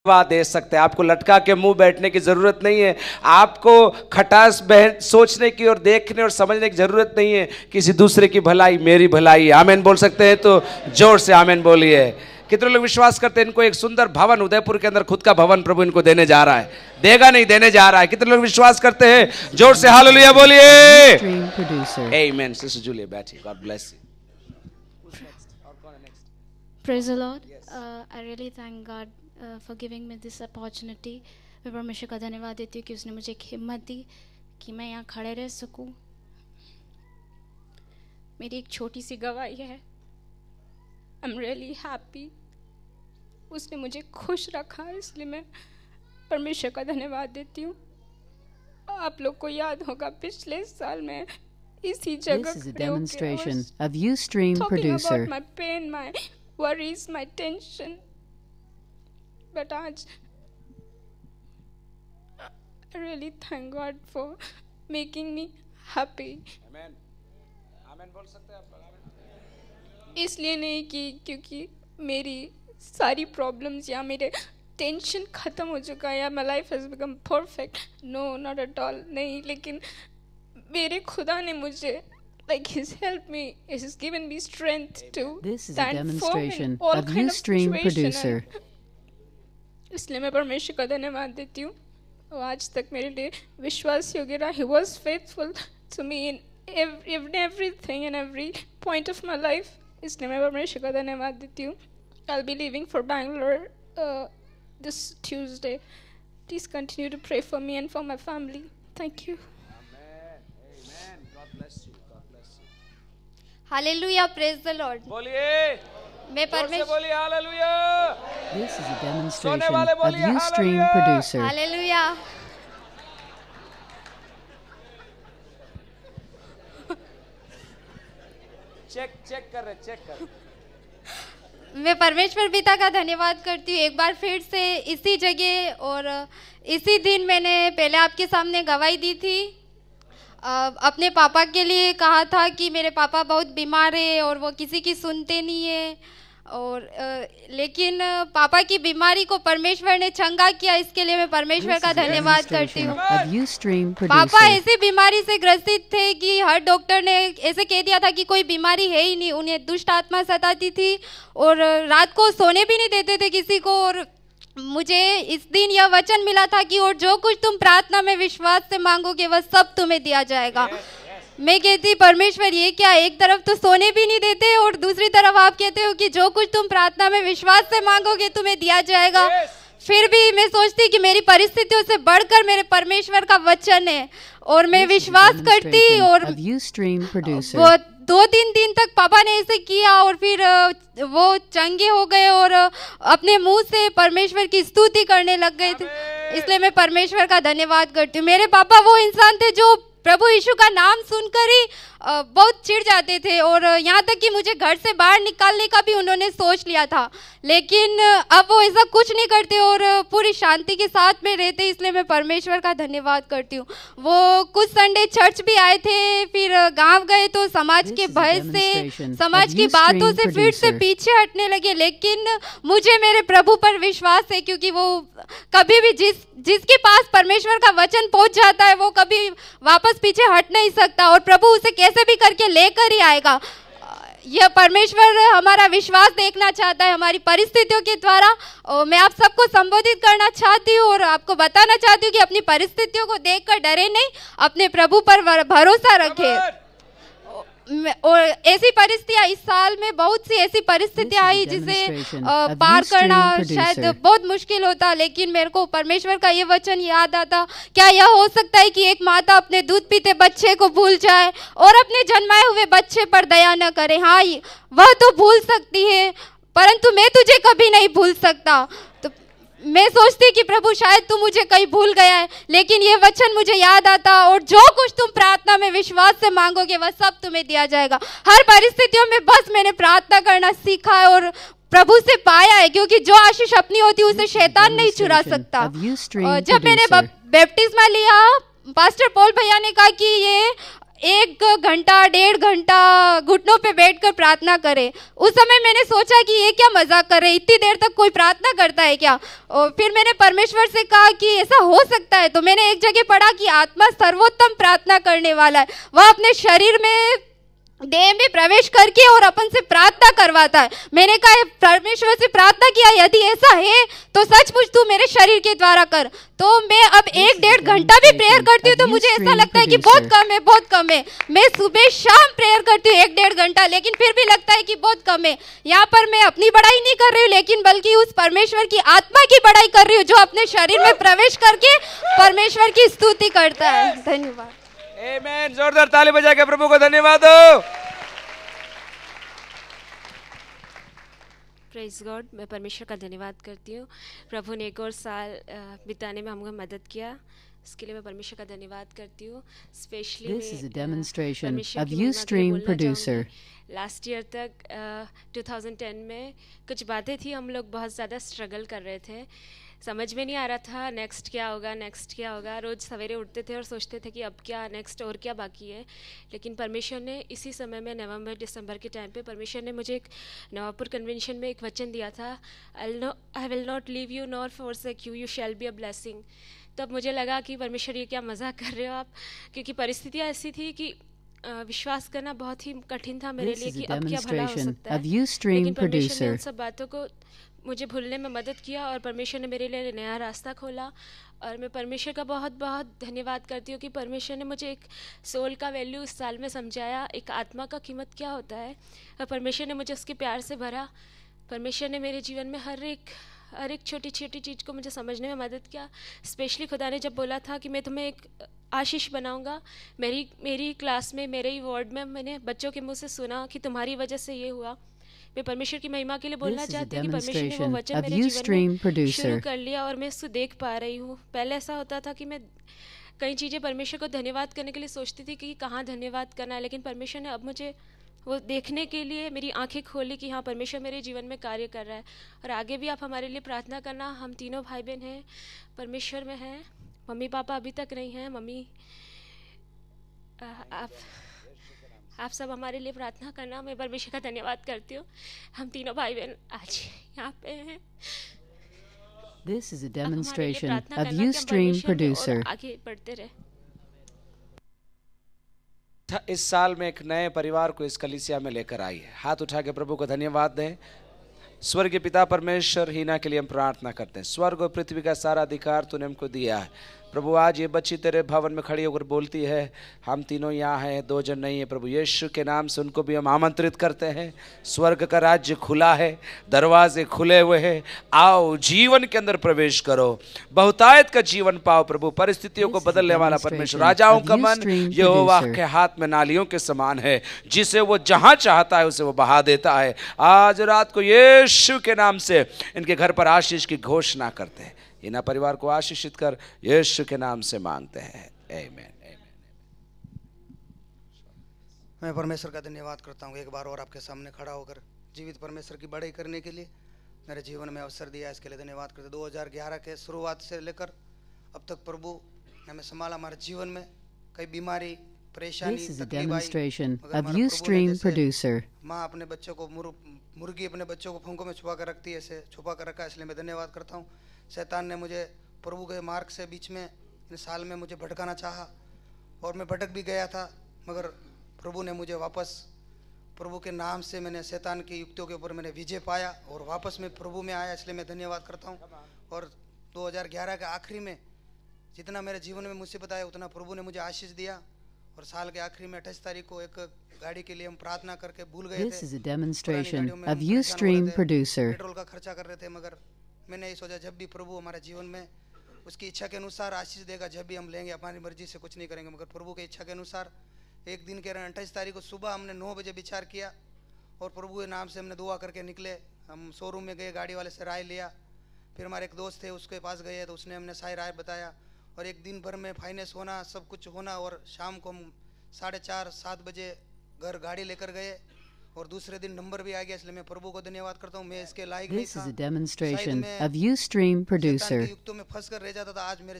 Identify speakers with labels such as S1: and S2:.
S1: दे सकते हैं। आपको लटका के मुंह बैठने की जरूरत नहीं है, आपको खटास बहन सोचने की और देखने और समझने की जरूरत नहीं है। किसी दूसरे की भलाई मेरी भलाई। आमीन बोल सकते हैं तो जोर से आमीन बोलिए। कितने लोग विश्वास करते हैं इनको एक सुंदर भवन, उदयपुर के अंदर खुद का भवन प्रभु इनको देने जा रहा है, देगा नहीं देने जा रहा है। कितने लोग विश्वास करते हैं? जोर से हालेलुया बोलिए। आमीन। सिस्टर जूलिया बैठिए, God bless you.
S2: Praise the Lord. I really thank God for giving me this opportunity. मैं परमेश्वर का धन्यवाद देती हूँ कि उसने मुझे एक हिम्मत दी कि मैं यहाँ खड़े रह सकूँ। मेरी एक छोटी सी गवाही है। I'm really happy. उसने मुझे खुश रखा, इसलिए मैं परमेश्वर का धन्यवाद देती हूँ। आप लोग को याद होगा पिछले साल में इसी जगह
S3: This is a demonstration of Ustream Producer.
S2: About my pain, my worries, my tension. But आज I really thank God for making me happy.
S1: Amen. Amen बोल सकते हैं आप लोग?
S2: इसलिए नहीं कि क्योंकि मेरी सारी प्रॉब्लम्स या मेरे टेंशन ख़त्म हो चुका है या my life has become perfect, no not at all, नहीं, लेकिन मेरे खुदा ने मुझे He's helped me, He's given me strength to
S3: This is a
S2: stand
S3: demonstration
S2: firm in all
S3: of
S2: kind
S3: Ustream
S2: of
S3: Producer.
S2: इसलिए मैं परमेश्वर का धन्यवाद देती हूँ। वो आज तक मेरे लिए विश्वास योग्य रहा। He was faithful to me in everything and every point of my life. इसलिए मैं परमेश्वर का धन्यवाद देती हूँ। I'll be leaving for Bangalore this Tuesday. Please continue to pray for me and for my family. Thank you.
S4: Hallelujah, praise the Lord.
S1: बोलिए,
S4: मैं परमेश्वर
S1: बोलिए hallelujah.
S3: This is a demonstration of Ustream Producer.
S4: Hallelujah.
S1: Check कर।
S4: मैं परमेश्वर पिता का धन्यवाद करती हूँ एक बार फिर से इसी जगह और इसी दिन मैंने पहले आपके सामने गवाही दी थी। अपने पापा के लिए कहा था कि मेरे पापा बहुत बीमार है और वो किसी की सुनते नहीं है, और लेकिन पापा की बीमारी को परमेश्वर ने चंगा किया, इसके लिए मैं परमेश्वर का धन्यवाद करती हूँ। पापा ऐसी बीमारी से ग्रसित थे कि हर डॉक्टर ने ऐसे कह दिया था कि कोई बीमारी है ही नहीं। उन्हें दुष्ट आत्मा सताती थी और रात को सोने भी नहीं देते थे किसी को। और मुझे इस दिन यह वचन मिला था कि और जो कुछ तुम प्रार्थना में विश्वास से मांगोगे वह सब तुम्हें दिया जाएगा। मैं कहती परमेश्वर ये क्या, एक तरफ तो सोने भी नहीं देते और दूसरी तरफ आप कहते हो कि जो कुछ तुम प्रार्थना में विश्वास से मांगोगे तुम्हें दिया जाएगा। फिर भी मैं सोचती कि मेरी परिस्थितियों से बढ़कर मेरे परमेश्वर का वचन है और मैं विश्वास करती। और वो 2-3 दिन तक पापा ने ऐसे किया और फिर वो चंगे हो गए और अपने मुंह से परमेश्वर की स्तुति करने लग गए थे। इसलिए मैं परमेश्वर का धन्यवाद करती हूँ। मेरे पापा वो इंसान थे जो प्रभु यीशु का नाम सुनकर ही बहुत चिढ़ जाते थे और यहाँ तक कि मुझे घर से बाहर निकालने का भी उन्होंने सोच लिया था, लेकिन अब वो ऐसा कुछ नहीं करते और पूरी शांति के साथ में रहते। इसलिए मैं परमेश्वर का धन्यवाद करती हूँ। वो कुछ संडे चर्च भी आए थे, फिर गांव गए तो समाज के भय से, समाज की बातों से फिर से पीछे हटने लगे। लेकिन मुझे मेरे प्रभु पर विश्वास है, क्योंकि वो कभी भी जिसके पास परमेश्वर का वचन पहुंच जाता है वो कभी वापस पीछे हट नहीं सकता और प्रभु उसे कैसे भी करके लेकर ही आएगा। यह परमेश्वर हमारा विश्वास देखना चाहता है हमारी परिस्थितियों के द्वारा। और मैं आप सबको संबोधित करना चाहती हूँ और आपको बताना चाहती हूँ कि अपनी परिस्थितियों को देखकर डरे नहीं, अपने प्रभु पर भरोसा रखें। और ऐसी परिस्थितियाँ इस साल में बहुत सी ऐसी परिस्थितियाँ आई जिसे पार करना शायद बहुत मुश्किल होता, लेकिन मेरे को परमेश्वर का ये वचन याद आता। क्या यह हो सकता है कि एक माता अपने दूध पीते बच्चे को भूल जाए और अपने जन्माए हुए बच्चे पर दया न करे? हाँ, वह तो भूल सकती है, परंतु मैं तुझे कभी नहीं भूल सकता। तो मैं सोचती कि प्रभु शायद तू मुझे कहीं भूल गया है, लेकिन ये वचन मुझे याद आता और जो कुछ तुम प्रार्थना में विश्वास से मांगोगे वह सब तुम्हें दिया जाएगा। हर परिस्थितियों में बस मैंने प्रार्थना करना सीखा है और प्रभु से पाया है, क्योंकि जो आशीष अपनी होती है उसे शैतान नहीं चुरा सकता। जब मैंने बैप्टिस्मा लिया, पास्टर पॉल भैया ने कहा कि ये 1 घंटा 1.5 घंटा घुटनों पे बैठकर प्रार्थना करे। उस समय मैंने सोचा कि ये क्या मजाक कर रहे, इतनी देर तक कोई प्रार्थना करता है क्या। और फिर मैंने परमेश्वर से कहा कि ऐसा हो सकता है। तो मैंने एक जगह पढ़ा कि आत्मा सर्वोत्तम प्रार्थना करने वाला है, वह अपने शरीर में देह में प्रवेश करके और अपन से प्रार्थना करवाता है। मैंने कहा परमेश्वर से प्रार्थना किया, यदि ऐसा है तो सचमुच तू मेरे शरीर के द्वारा कर। तो मैं अब 1-1.5 घंटा भी प्रेयर करती हूँ तो मुझे ऐसा लगता है कि बहुत कम है। मैं सुबह शाम प्रेयर करती हूँ 1-1.5 घंटा, लेकिन फिर भी लगता है कि बहुत कम है। यहाँ पर मैं अपनी बड़ाई नहीं कर रही हूँ, लेकिन बल्कि उस परमेश्वर की आत्मा की बड़ाई कर रही हूँ जो अपने शरीर में प्रवेश करके परमेश्वर की स्तुति करता है। धन्यवाद।
S1: आमीन। जोरदार ताली बजा के प्रभु को धन्यवाद दो।
S5: Praise God. मैं परमेश्वर का धन्यवाद करती हूँ, प्रभु ने एक और साल बिताने में हमको मदद किया, इसके लिए मैं परमेश्वर का धन्यवाद करती हूँ। Specially
S3: This is a demonstration of Ustream producer.
S5: Last year तक 2010 में कुछ बातें थी, हम लोग बहुत ज़्यादा स्ट्रगल कर रहे थे, समझ में नहीं आ रहा था नेक्स्ट क्या होगा। रोज़ सवेरे उठते थे और सोचते थे कि अब क्या नेक्स्ट और क्या बाकी है। लेकिन परमेश्वर ने इसी समय में नवंबर दिसंबर के टाइम पे परमेश्वर ने मुझे एक नवापुर कन्वेंशन में एक वचन दिया था, I will not leave you nor forsake you, you shall be a blessing। तब मुझे लगा कि परमेश्वर ये क्या मजाक कर रहे हो आप, क्योंकि परिस्थितियाँ ऐसी थी कि विश्वास करना बहुत ही कठिन था मेरे लिए कि अब क्या भला हो सकता है। लेकिन परमेश्वर ने उन सब बातों को मुझे भूलने में मदद किया और परमेश्वर ने मेरे लिए नया रास्ता खोला। और मैं परमेश्वर का बहुत बहुत धन्यवाद करती हूँ कि परमेश्वर ने मुझे एक सोल का वैल्यू इस साल में समझाया, एक आत्मा का कीमत क्या होता है, और परमेश्वर ने मुझे उसके प्यार से भरा। परमेश्वर ने मेरे जीवन में हर एक छोटी छोटी चीज़ को मुझे समझने में मदद किया। स्पेशली खुदा ने जब बोला था कि मैं तुम्हें एक आशीष बनाऊंगा, मेरी क्लास में, मेरे ही वार्ड में मैंने बच्चों के मुंह से सुना कि तुम्हारी वजह से ये हुआ। मैं परमेश्वर की महिमा के लिए बोलना चाहती हूँ कि परमेश्वर ने वो वचन मेरे जीवन में शुरू कर लिया और मैं उसको देख पा रही हूँ। पहले ऐसा होता था कि मैं कई चीज़ें परमेश्वर को धन्यवाद करने के लिए सोचती थी कि कहाँ धन्यवाद करना है, लेकिन परमेश्वर ने अब मुझे वो देखने के लिए मेरी आंखें खोली कि हाँ परमेश्वर मेरे जीवन में कार्य कर रहा है। और आगे भी आप हमारे लिए प्रार्थना करना। हम तीनों भाई बहन हैं, परमेश्वर में हैं, मम्मी पापा अभी तक नहीं हैं। मम्मी आप सब हमारे लिए प्रार्थना करना। मैं परमेश्वर का धन्यवाद करती हूँ, हम तीनों भाई बहन आज यहाँ पे हैं।
S3: This is a demonstration of Ustream producer.
S5: आगे बढ़ते रहे।
S1: इस साल में एक नए परिवार को इस कलीसिया में लेकर आई है। हाथ उठा के प्रभु को धन्यवाद दें। स्वर्गीय पिता परमेश्वर, हीना के लिए हम प्रार्थना करते हैं। स्वर्ग और पृथ्वी का सारा अधिकार तूने हमको दिया है प्रभु। आज ये बच्ची तेरे भवन में खड़ी होकर बोलती है, हम तीनों यहाँ हैं, 2 जन नहीं है। प्रभु यीशु के नाम से उनको भी हम आमंत्रित करते हैं। स्वर्ग का राज्य खुला है, दरवाजे खुले हुए हैं, आओ जीवन के अंदर प्रवेश करो, बहुतायत का जीवन पाओ। प्रभु परिस्थितियों को बदलने वाला परमेश्वर, राजाओं का मन यहोवा के हाथ में नालियों के समान है, जिसे वो जहाँ चाहता है उसे वो बहा देता है। आज रात को यीशु के नाम से इनके घर पर आशीष की घोषणा करते हैं। इन्हें परिवार को आशीषित कर यीशु के नाम से मांगते हैं, आमीन।
S6: मैं परमेश्वर का धन्यवाद करता हूँ एक बार और आपके सामने खड़ा होकर जीवित परमेश्वर की बड़ाई करने के लिए मेरे जीवन में अवसर दिया, इसके लिए धन्यवाद करते। 2011 के शुरुआत से लेकर अब तक प्रभु ने हमें संभाला। हमारे जीवन में कई बीमारी, परेशानी,
S3: This is a demonstration of Ustream producer.
S6: माँ अपने बच्चों को मुर्गी अपने बच्चों को फंकों में छुपा कर रखती है, ऐसे छुपा कर रखा है, इसलिए मैं धन्यवाद करता हूँ। शैतान ने मुझे प्रभु के मार्ग से बीच में इन साल में मुझे भटकाना चाहा और मैं भटक भी गया था, मगर प्रभु ने मुझे वापस प्रभु के नाम से मैंने शैतान की युक्तियों के ऊपर मैंने विजय पाया और वापस मैं प्रभु में आया, इसलिए मैं धन्यवाद करता हूँ। और 2011 के आखिरी में जितना मेरे जीवन में मुसीबत आया उतना प्रभु ने मुझे आशीष दिया। और साल के आखिरी में 28 तारीख को एक गाड़ी के लिए हम प्रार्थना करके भूल गए थे।
S3: This is a demonstration of Ustream producer.
S6: Petrol का खर्चा कर रहे थे, मगर मैंने ये सोचा जब भी प्रभु हमारे जीवन में उसकी इच्छा के अनुसार आशीष देगा, जब भी हम लेंगे, हमारी मर्जी से कुछ नहीं करेंगे मगर प्रभु की इच्छा के अनुसार। एक दिन के 28 तारीख को सुबह हमने 9 बजे विचार किया और प्रभु के नाम से हमने दुआ करके निकले। हम शोरूम में गए, गाड़ी वाले से राय लिया, फिर हमारे एक दोस्त थे उसके पास गए तो उसने हमने सारी राय बताया और एक दिन भर में फाइनेंस होना, सब कुछ होना और शाम को हम 4:30-7 बजे घर गाड़ी लेकर गए और दूसरे दिन नंबर भी आ गया, इसलिए मैं प्रभु को धन्यवाद करता हूँ। मैं इसके लायक नहीं था।
S3: This is a demonstration of Ustream producer.
S6: युक्तों में फंस कर रह जाता था। आज मेरे